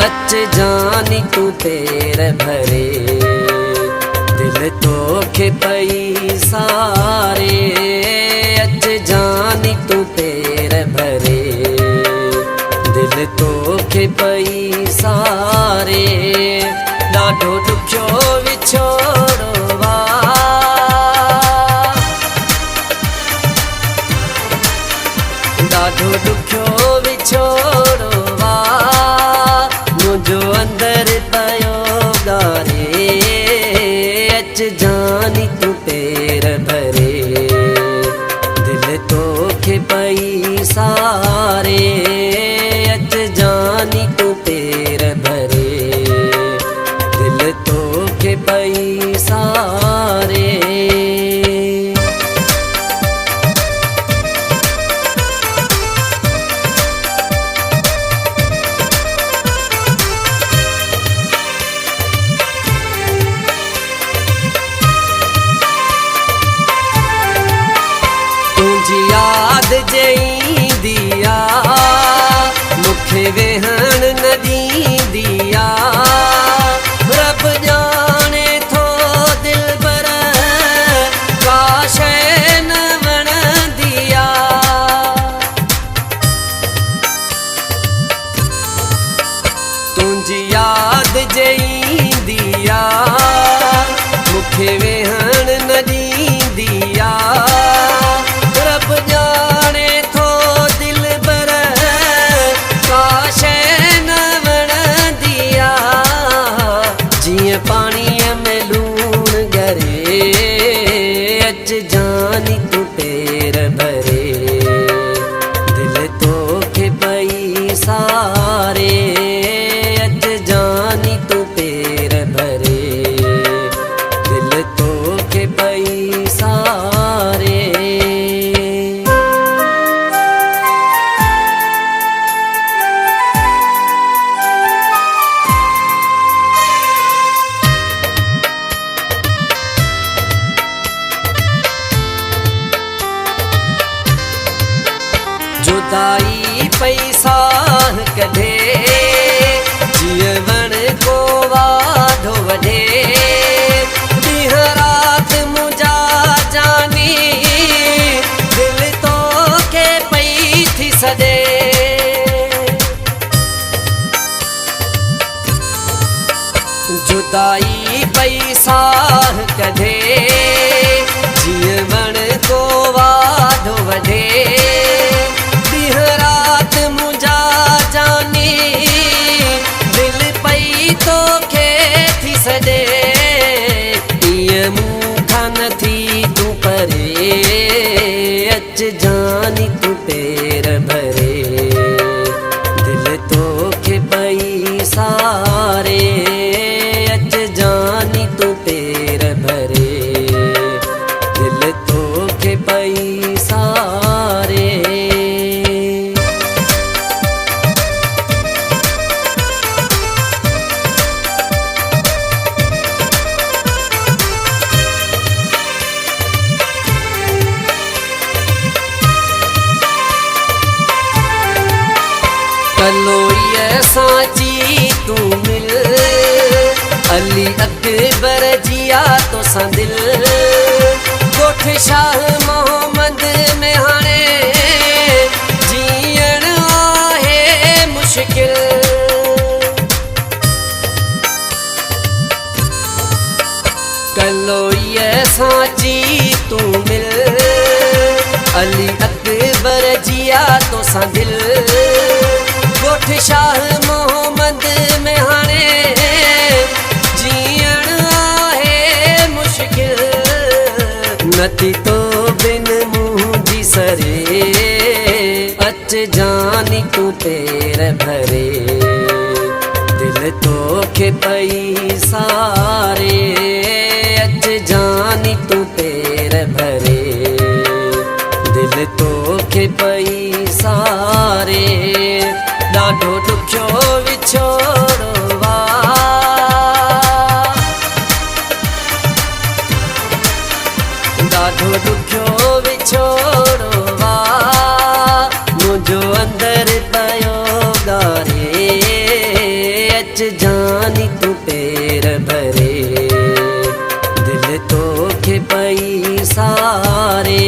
अच जानी तू तेरे भरे दिल तोखे पई सारे। अच जानी तू तेरे भरे दिल तोखे पई सारे। ॾाढो ॾुखियो विछोड़ो वा ॾाढो ॾुखियो विछोड़ो वा मुंहिंजो अंदर पयो ॻारे। अच जानी तू पेर भरे दिल तोखे पई सारे। अच जानी तू पेर भरे दिल तोखे पई सारे। तुझी याद जईंदी आ मूंखे वेहण न ॾींदी आ। रब ॼाणे थो दिलबर का शइ न वणंदी आ। तुझी याद जईंदी आ मूंखे वेहण न ॾींदी आ। रब ॼाणे थो दिलबर का शइ न वणंदी आ। जीअं पाणीअ में लूणु ॻरे अच जानी तू पेर भरे दिल तोखे पई सारे। अच जानी तू पेर भरे दिल तोखे पई सारे। जुदाई पई साह कढे जीवन को वाढो वढे। ॾींहं राति मुंहिंजा जानी दिल तोखे पई थी सॾे। जुदाई पई साह कढे जीवन को वाढो वढे। रात मुंहिंजा जानी दिल पई तोखे थी सॾे। ईअं मूंखां नथी तूं परे अच जानी तू पेर भरे दिल तोखे पई सारे। अच जानी तू पेर भरे दिल तोखे पई सारे। कलोईअ सांची तू मिल अली अकबर जिया तोसां दिल। ॻोठ शाह मोहम्मद में हाणे जीअण आहे मुश्किल। कलोईअ सांची तू मिल अली अकबर जिया तोसां दिल। ॻोठ शाह मोहम्मद में हाणे जीअण आहे मुश्किल। नथी तो बिन मुंहिंजी सरे अच जानी तू पेर भरे दिल तोखे पई सारे। अच जानी तू पेर भरे दिल तोखे पई सारे। ॾाढो ॾुखियो विछोड़ो वा ॾाढो ॾुखियो विछोड़ो वा मुंहिंजो अंदर पयो ॻारे। जानी तू पेर भरे दिल तो खे पई सारे